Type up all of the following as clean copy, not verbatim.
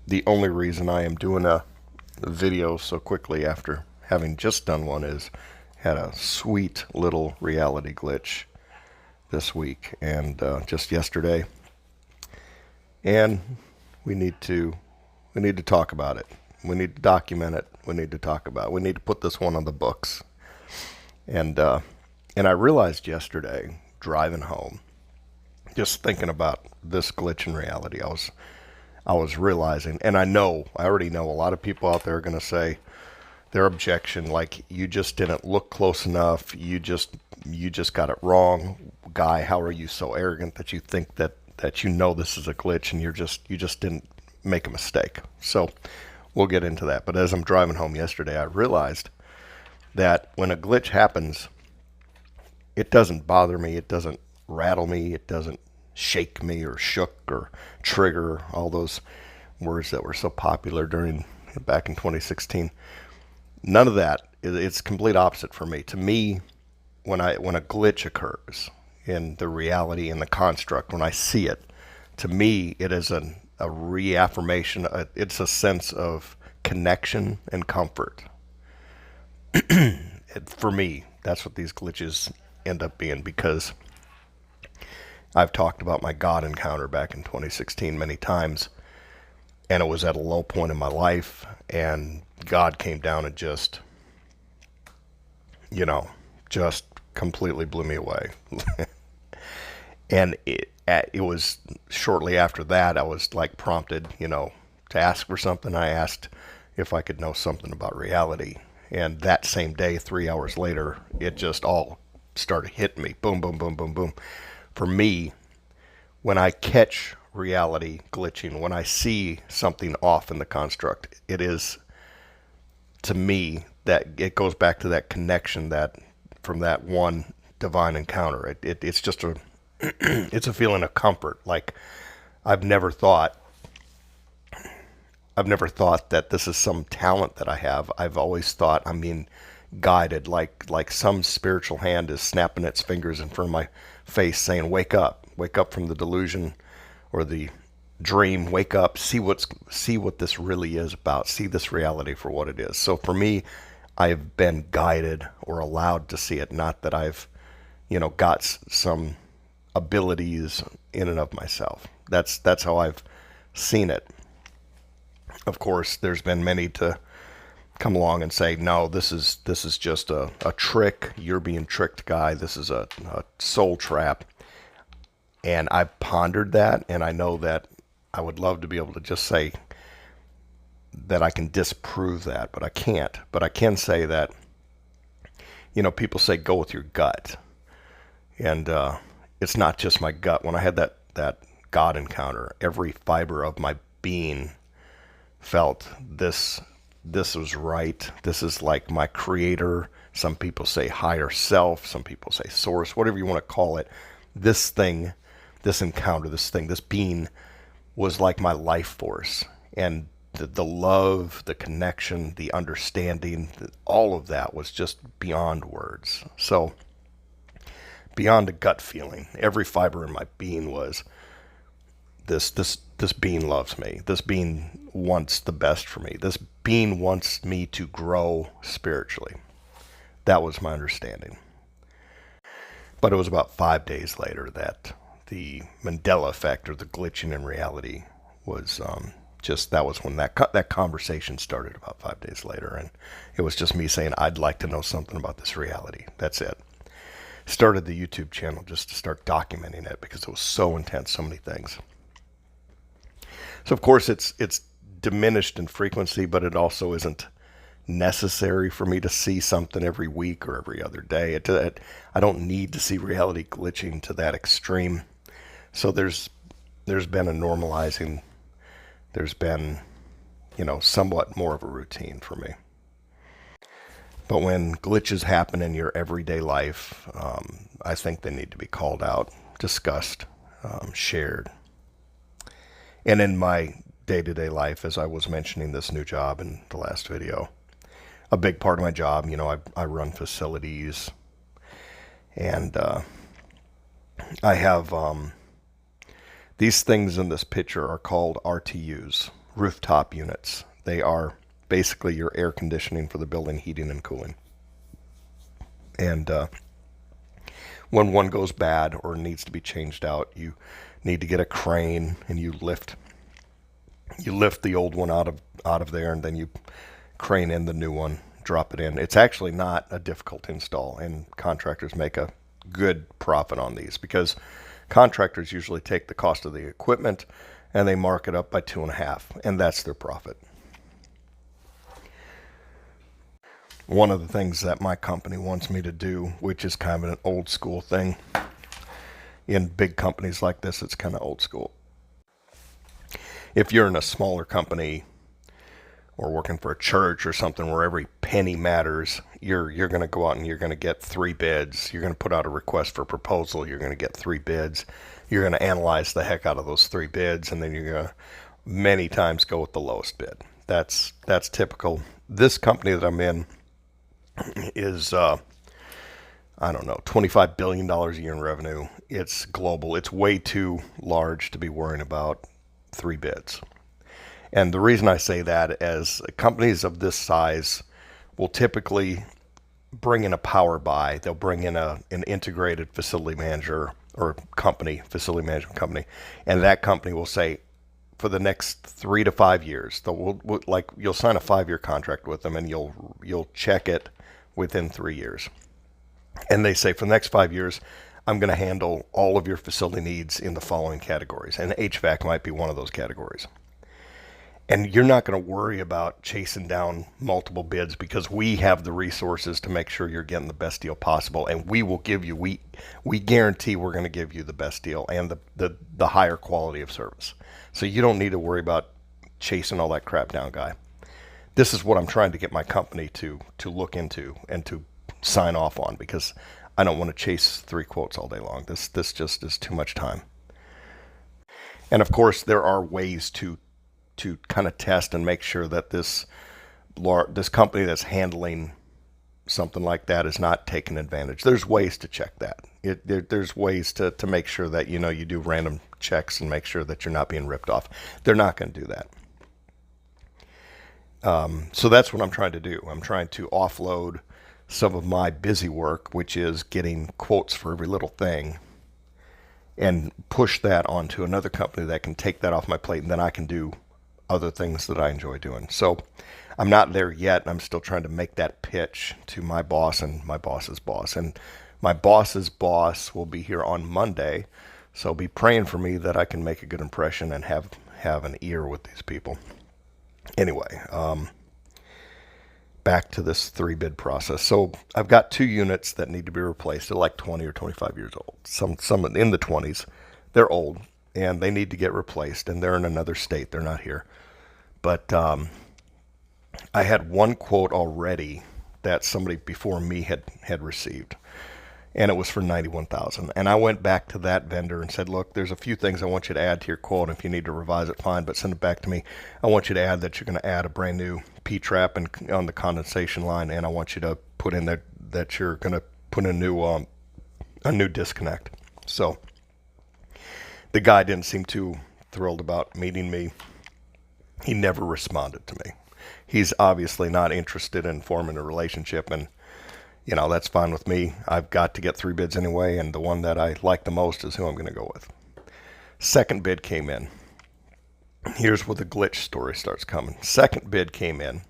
The only reason I am doing a video so quickly after having just done one is had a sweet little reality glitch this week and just yesterday, and we need to talk about it. We need to document it. We need to talk about it. We need to put this one on the books. And I realized yesterday driving home, just thinking about this glitch in reality, I was realizing, and I already know a lot of people out there are going to say their objection, like, you just didn't look close enough. You just got it wrong, guy. How are you so arrogant that you think that this is a glitch and you just didn't make a mistake? So we'll get into that. But as I'm driving home yesterday, I realized that when a glitch happens, it doesn't bother me. It doesn't rattle me. It doesn't shake me or shook or trigger, all those words that were so popular back in 2016. None of that. It's complete opposite for me. To me, when a glitch occurs in the reality, in the construct, when I see it, to me it is a reaffirmation. It's a sense of connection and comfort. For me, that's what these glitches end up being, because I've talked about my God encounter back in 2016 many times, and it was at a low point in my life, and God came down and just completely blew me away. And it was shortly after that I was like prompted, to ask for something. I asked if I could know something about reality. And that same day, 3 hours later, it just all started hitting me. Boom, boom, boom, boom, boom. For me, when I catch reality glitching, when I see something off in the construct, it is, to me, that it goes back to that connection that from that one divine encounter. It's just it's a feeling of comfort. Like I've never thought that this is some talent that I have. I've always thought I'm being guided, like some spiritual hand is snapping its fingers in front of my face saying, wake up from the delusion or the dream, wake up, see what this really is about, see this reality for what it is. So for me, I've been guided or allowed to see it, not that I've got some abilities in and of myself. That's how I've seen it. Of course, there's been many to come along and say, no, this is just a trick. You're being tricked, guy. This is a soul trap. And I've pondered that, and I know that I would love to be able to just say that I can disprove that, but I can't. But I can say that, people say go with your gut. And it's not just my gut. When I had that God encounter, every fiber of my being felt this was right. This is like my creator. Some people say higher self. Some people say source, whatever you want to call it. This thing, this encounter, this being was like my life force. And the love, the connection, the understanding, all of that was just beyond words. So beyond a gut feeling, every fiber in my being was this being loves me. This being wants the best for me. This being wants me to grow spiritually. That was my understanding. But it was about 5 days later that the Mandela effect, or the glitching in reality, was that was when that conversation started, about 5 days later. And it was just me saying, I'd like to know something about this reality. That's it. Started the YouTube channel just to start documenting it because it was so intense, so many things. So of course it's diminished in frequency, but it also isn't necessary for me to see something every week or every other day. I don't need to see reality glitching to that extreme. So there's been a normalizing. There's been, somewhat more of a routine for me. But when glitches happen in your everyday life, I think they need to be called out, discussed, shared. And in my day-to-day life, as I was mentioning this new job in the last video, a big part of my job, I run facilities, and I have These things in this picture are called RTUs, rooftop units. They are basically your air conditioning for the building, heating and cooling. And when one goes bad or needs to be changed out, you need to get a crane and you lift the old one out of there, and then you crane in the new one, drop it in. It's actually not a difficult install, and contractors make a good profit on these because contractors usually take the cost of the equipment and they mark it up by 2.5, and that's their profit. One of the things that my company wants me to do, which is kind of an old school thing, in big companies like this, it's kind of old school. If you're in a smaller company or working for a church or something where every penny matters, you're going to go out and you're going to get 3 bids. You're going to put out a request for proposal. You're going to get 3 bids. You're going to analyze the heck out of those 3 bids, and then you're going to many times go with the lowest bid. That's typical. This company that I'm in is, I don't know, $25 billion a year in revenue. It's global. It's way too large to be worrying about 3 bids. And the reason I say that is companies of this size will typically bring in a power buy. They'll bring in an integrated facility manager or facility management company, and that company will say, for the next 3 to 5 years, you'll sign a 5-year contract with them, and you'll check it within 3 years. And they say, for the next 5 years, I'm going to handle all of your facility needs in the following categories, and HVAC might be one of those categories. And you're not going to worry about chasing down multiple bids because we have the resources to make sure you're getting the best deal possible. And we will give you, we guarantee we're going to give you the best deal and the higher quality of service. So you don't need to worry about chasing all that crap down, guy. This is what I'm trying to get my company to look into and to sign off on, because I don't want to chase 3 quotes all day long. This just is too much time. And of course, there are ways to kind of test and make sure that this company that's handling something like that is not taking advantage. There's ways to check that. There's ways to make sure that you do random checks and make sure that you're not being ripped off. They're not going to do that. So that's what I'm trying to do. I'm trying to offload some of my busy work, which is getting quotes for every little thing, and push that onto another company that can take that off my plate, and then I can do other things that I enjoy doing. So I'm not there yet. I'm still trying to make that pitch to my boss and my boss's boss. And my boss's boss will be here on Monday. So be praying for me that I can make a good impression and have an ear with these people. Anyway, back to this 3 bid process. So I've got 2 units that need to be replaced. They're like 20 or 25 years old. Some in the 20s. They're old, and they need to get replaced, and they're in another state. They're not here. But I had 1 quote already that somebody before me had received, and it was for $91,000. And I went back to that vendor and said, look, there's a few things I want you to add to your quote. If you need to revise it, fine, but send it back to me. I want you to add that you're going to add a brand new P-trap and on the condensation line, and I want you to put in there that you're going to put in a new disconnect. So the guy didn't seem too thrilled about meeting me. He never responded to me. He's obviously not interested in forming a relationship, and that's fine with me. I've got to get 3 bids anyway, and the one that I like the most is who I'm going to go with. Second bid came in. Here's where the glitch story starts coming. Second bid came in,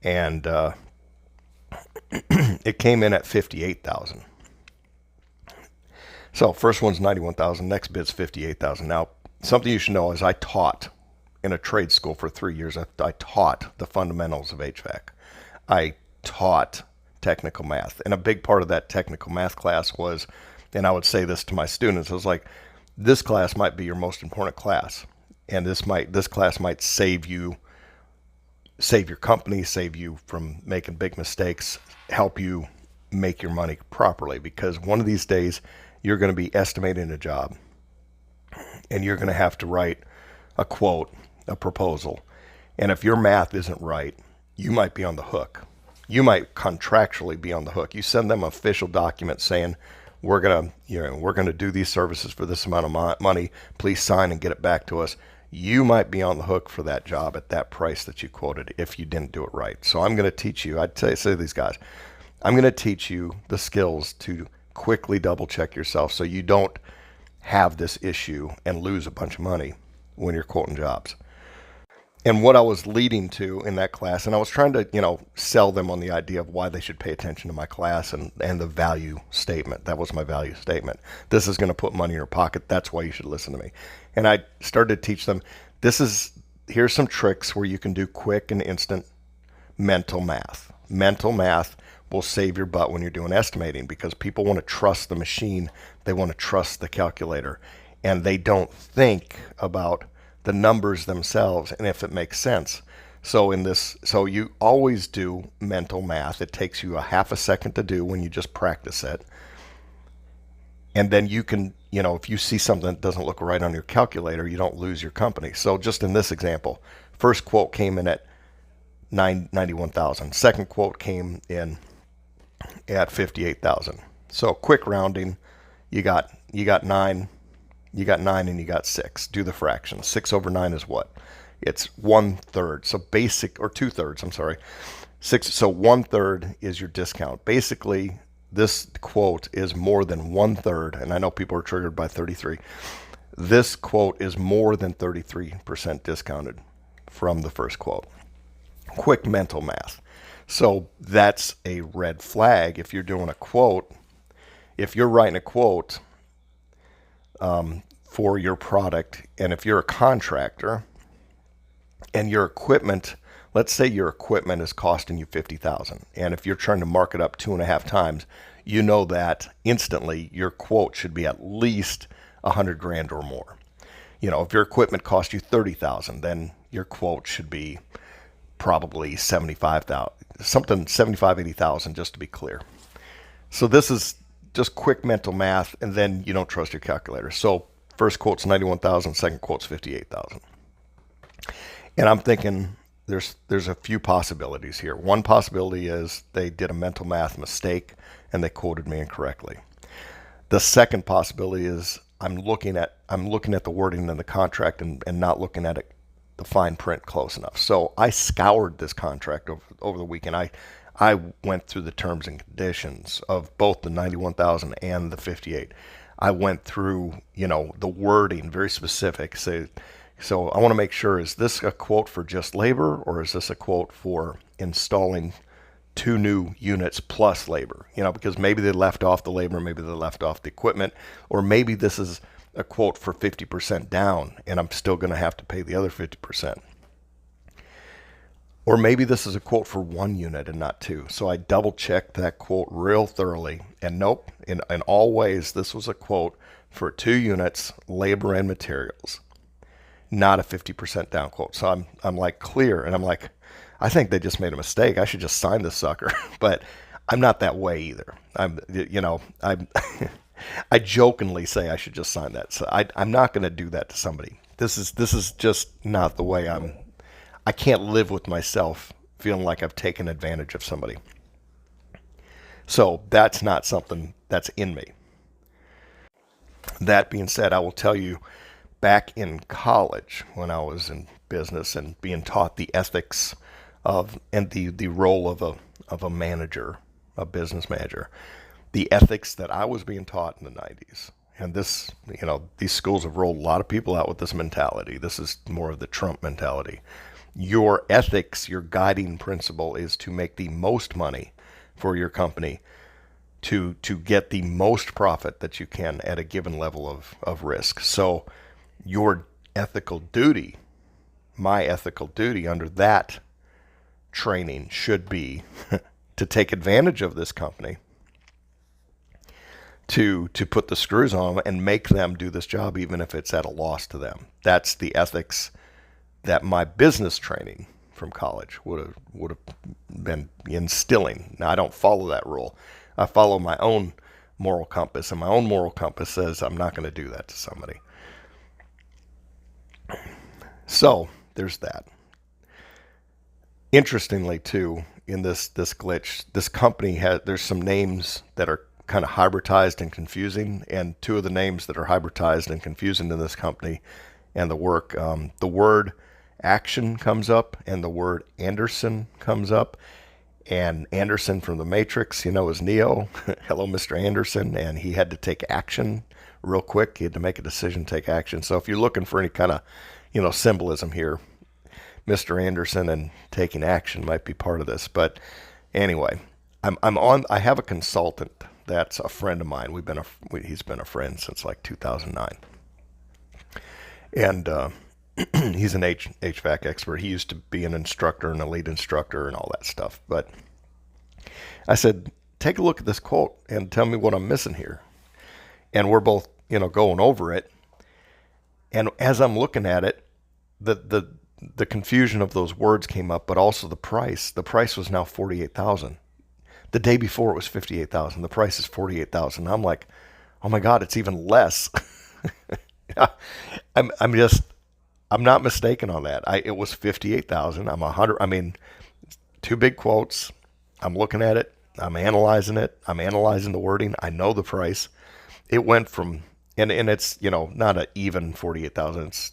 and it came in at $58,000. So first one's $91,000, next bid's $58,000. Now, something you should know is I taught in a trade school for 3 years. I taught the fundamentals of HVAC. I taught technical math, and a big part of that technical math class was, and I would say this to my students, I was like, this class might be your most important class, and this class might save your company, save you from making big mistakes, help you make your money properly, because one of these days you're going to be estimating a job, and you're going to have to write a quote, a proposal, and if your math isn't right, you might be on the hook. You might contractually be on the hook. You send them an official document saying, we're gonna do these services for this amount of money. Please sign and get it back to us. You might be on the hook for that job at that price that you quoted if you didn't do it right. So I'm going to teach you. I'd say to these guys, I'm going to teach you the skills to quickly double check yourself so you don't have this issue and lose a bunch of money when you're quoting jobs. And what I was leading to in that class, and I was trying to, sell them on the idea of why they should pay attention to my class and the value statement. That was my value statement. This is going to put money in your pocket. That's why you should listen to me. And I started to teach them, here's some tricks where you can do quick and instant mental math. Mental math will save your butt when you're doing estimating because people want to trust the machine. They want to trust the calculator. And they don't think about the numbers themselves and if it makes sense. So you always do mental math. It takes you a half a second to do when you just practice it. And then you can, if you see something that doesn't look right on your calculator, you don't lose your company. So just in this example, first quote came in at $91,000. Second quote came in at $58,000. So quick rounding, you got 9. You got 9 and you got 6. Do the fraction. 6 over 9 is what? It's 1/3. So basic, or 2/3, I'm sorry. 6. So 1/3 is your discount. Basically, this quote is more than 1/3, and I know people are triggered by 33. This quote is more than 33% discounted from the first quote. Quick mental math. So that's a red flag if you're doing a quote. If you're writing a quote for your product, and if you're a contractor and your equipment, let's say your equipment is costing you $50,000, and if you're trying to mark it up 2.5 times, you know that instantly your quote should be at least $100,000 or more. If your equipment cost you $30,000, then your quote should be probably $75,000, something 75, 80,000, just to be clear. So this is just quick mental math, and then you don't trust your calculator. So first quote's 91,000, second quote's 58,000. And I'm thinking there's a few possibilities here. One possibility is they did a mental math mistake and they quoted me incorrectly. The second possibility is I'm looking at the wording in the contract and not looking at it, the fine print close enough. So I scoured this contract over the weekend. I went through the terms and conditions of both the 91,000 and the 58. I went through, the wording, very specific. So I want to make sure, is this a quote for just labor, or is this a quote for installing 2 new units plus labor? Because maybe they left off the labor, maybe they left off the equipment, or maybe this is a quote for 50% down and I'm still going to have to pay the other 50%. Or maybe this is a quote for 1 unit and not 2. So I double checked that quote real thoroughly, and nope, in all ways, this was a quote for 2 units, labor and materials, not a 50% down quote. So I'm like clear, and I'm like, I think they just made a mistake. I should just sign this sucker. But I'm not that way either. I jokingly say I should just sign that. So I'm not going to do that to somebody. This is just not the way I can't live with myself feeling like I've taken advantage of somebody. So that's not something that's in me. That being said, I will tell you, back in college when I was in business and being taught the ethics of and the role of a manager, a business manager, the ethics that I was being taught in the 90s. And this, these schools have rolled a lot of people out with this mentality. This is more of the Trump mentality. Your ethics, your guiding principle is to make the most money for your company, to get the most profit that you can at a given level of risk. So your ethical duty, my ethical duty under that training should be to take advantage of this company, to put the screws on them and make them do this job even if it's at a loss to them. That's the ethics that my business training from college would have been instilling. Now, I don't follow that rule. I follow my own moral compass, and my own moral compass says I'm not going to do that to somebody. So there's that. Interestingly, too, in this glitch, this company there's some names that are kind of hybridized and confusing. And two of the names that are hybridized and confusing in this company and the work, the word action comes up and the word Anderson comes up. And Anderson from the Matrix, is Neo. Hello, Mr. Anderson. And he had to take action real quick. He had to make a decision, take action. So if you're looking for any kind of, symbolism here, Mr. Anderson and taking action might be part of this. But anyway, I have a consultant that's a friend of mine. He's been a friend since like 2009. And he's an HVAC expert. He used to be an instructor and a lead instructor and all that stuff. But I said, take a look at this quote and tell me what I'm missing here. And we're both, going over it. And as I'm looking at it, the confusion of those words came up, but also the price. The price was now $48,000. The day before it was $58,000. The price is $48,000. I'm like, oh my God, it's even less. I'm not mistaken on that. It was $58,000. I'm 100. I mean, two big quotes. I'm looking at it. I'm analyzing it. I'm analyzing the wording. I know the price. It went from, and it's, not an even 48,000. It's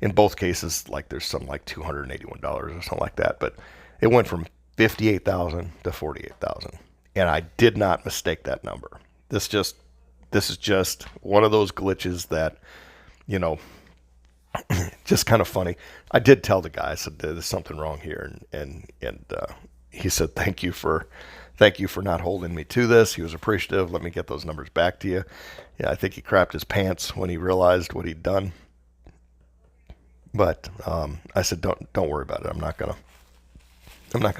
in both cases, like there's something like $281 or something like that. But it went from 58,000 to 48,000. And I did not mistake that number. This is just one of those glitches that, just kind of funny. I did tell the guy, I said, there's something wrong here. And he said, thank you for not holding me to this. He was appreciative. Let me get those numbers back to you. Yeah, I think he crapped his pants when he realized what he'd done. But I said, don't worry about it. I'm not gonna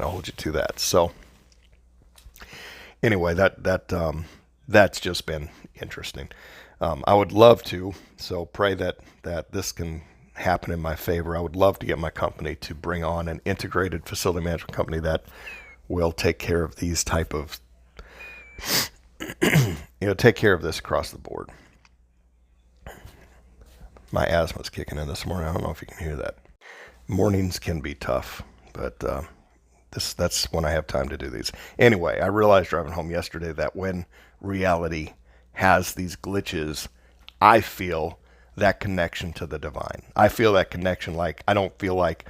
hold you to that. So anyway, that's just been interesting. I would love to. So pray that this can happen in my favor. I would love to get my company to bring on an integrated facility management company that will take care of these type of, take care of this across the board. My asthma's kicking in this morning. I don't know if you can hear that. Mornings can be tough, but that's when I have time to do these. Anyway, I realized driving home yesterday that when reality has these glitches, I feel that connection to the divine. I feel that connection I feel like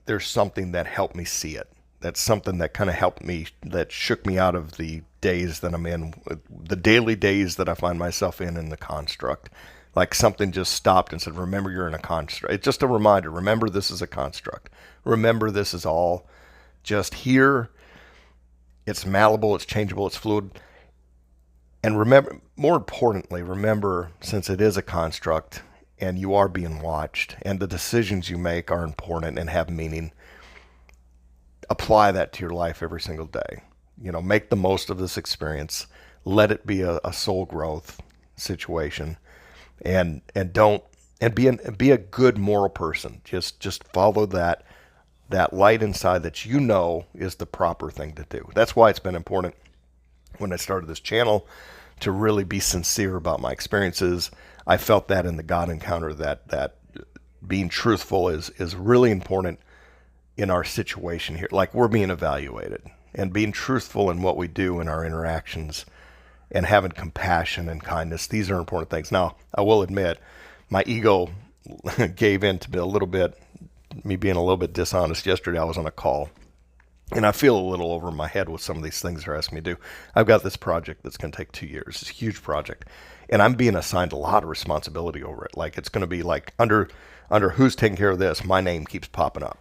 there's something that helped me see it. That's something that kind of helped me, that shook me out of the days that I'm in, the daily days that I find myself in the construct. Like something just stopped and said, remember, you're in a construct. It's just a reminder. Remember, this is a construct. Remember, this is all just here. It's malleable, it's changeable, it's fluid. And remember, more importantly, remember, since it is a construct and you are being watched and the decisions you make are important and have meaning, apply that to your life every single day. Make the most of this experience. Let it be a soul growth situation. And be a good moral person. Just follow that light inside that is the proper thing to do. That's why it's been important when I started this channel to really be sincere about my experiences. I felt that in the God encounter that being truthful is really important in our situation here. Like we're being evaluated, and being truthful in what we do in our interactions and having compassion and kindness. These are important things. Now, I will admit, my ego gave in to me being a little bit dishonest. Yesterday, I was on a call, and I feel a little over my head with some of these things they're asking me to do. I've got this project that's going to take 2 years. It's a huge project, and I'm being assigned a lot of responsibility over it. Like it's going to be like under who's taking care of this, my name keeps popping up.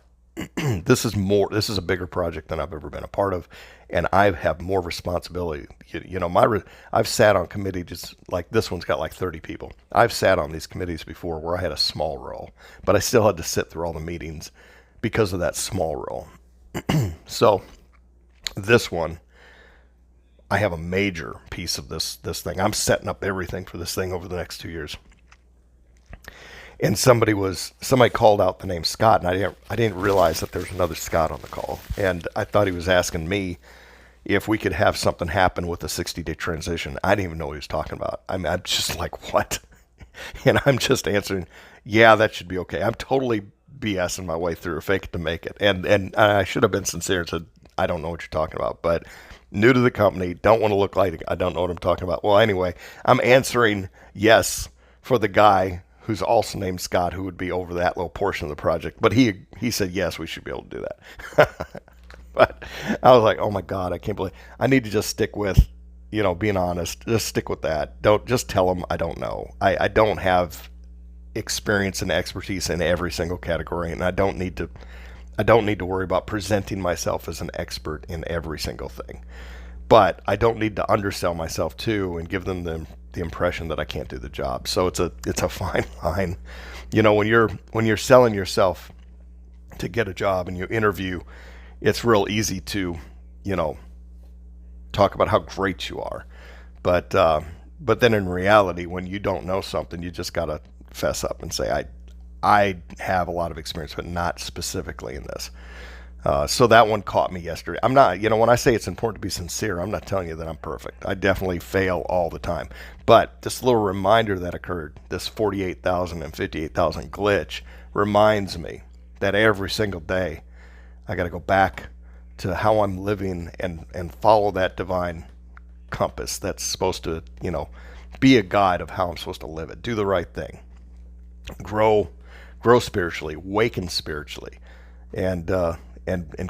This is a bigger project than I've ever been a part of, and I have more responsibility. I've sat on committee just like this one's got like 30 people. I've sat on these committees before where I had a small role, but I still had to sit through all the meetings because of that small role. So this one, I have a major piece of this thing. I'm setting up everything for this thing over the next 2 years. And somebody called out the name Scott, and I didn't realize that there's another Scott on the call. And I thought he was asking me if we could have something happen with a 60-day transition. I didn't even know what he was talking about. I'm just like, what? And I'm just answering, yeah, that should be okay. I'm totally BSing my way through, fake it to make it. And I should have been sincere and said, I don't know what you're talking about. But new to the company, don't want to look like I don't know what I'm talking about. Well, anyway, I'm answering yes for the guy who's also named Scott, who would be over that little portion of the project. But he said yes, we should be able to do that. But I was like, oh my God, I can't believe I need to just stick with, being honest. Just stick with that. Don't just tell them I don't know. I don't have experience and expertise in every single category, and I don't need to worry about presenting myself as an expert in every single thing. But I don't need to undersell myself too and give them the impression that I can't do the job. So it's a fine line. When you're selling yourself to get a job and you interview, it's real easy to, talk about how great you are. But then in reality, when you don't know something, you just gotta fess up and say, I have a lot of experience, but not specifically in this. So that one caught me yesterday. I'm not, when I say it's important to be sincere, I'm not telling you that I'm perfect. I definitely fail all the time. But this little reminder that occurred, this 48,000 and 58,000 glitch, reminds me that every single day I got to go back to how I'm living and follow that divine compass that's supposed to, be a guide of how I'm supposed to live it. Do the right thing. Grow spiritually, waken spiritually, and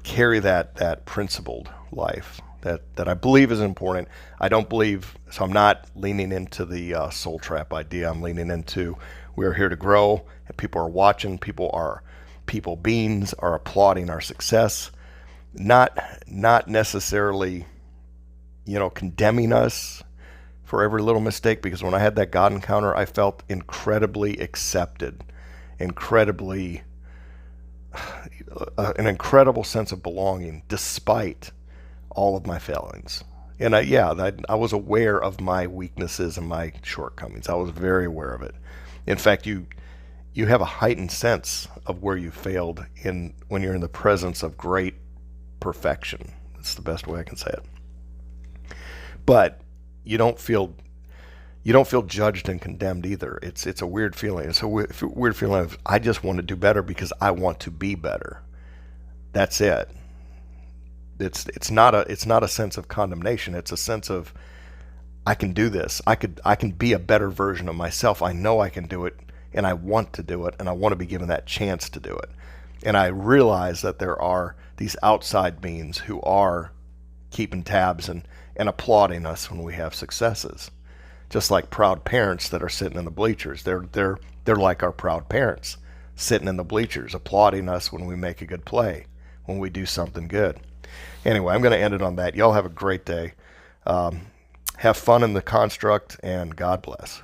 carry that principled life that I believe is important. I don't believe, so I'm not leaning into the soul trap idea. I'm leaning into we're here to grow, and people are watching. People beings are applauding our success, not necessarily, condemning us for every little mistake. Because when I had that God encounter, I felt incredibly accepted, incredibly an incredible sense of belonging despite all of my failings. And I was aware of my weaknesses and my shortcomings. I was very aware of it. In fact, you have a heightened sense of where you failed when you're in the presence of great perfection. That's the best way I can say it. But you don't feel judged and condemned either. It's a weird feeling. It's a weird feeling of I just want to do better because I want to be better. That's it. It's not a sense of condemnation. It's a sense of I can do this. I can be a better version of myself. I know I can do it, and I want to do it, and I want to be given that chance to do it. And I realize that there are these outside beings who are keeping tabs and applauding us when we have successes. Just like proud parents that are sitting in the bleachers. They're like our proud parents sitting in the bleachers applauding us when we make a good play, when we do something good. Anyway, I'm going to end it on that. Y'all have a great day. Have fun in the construct, and God bless.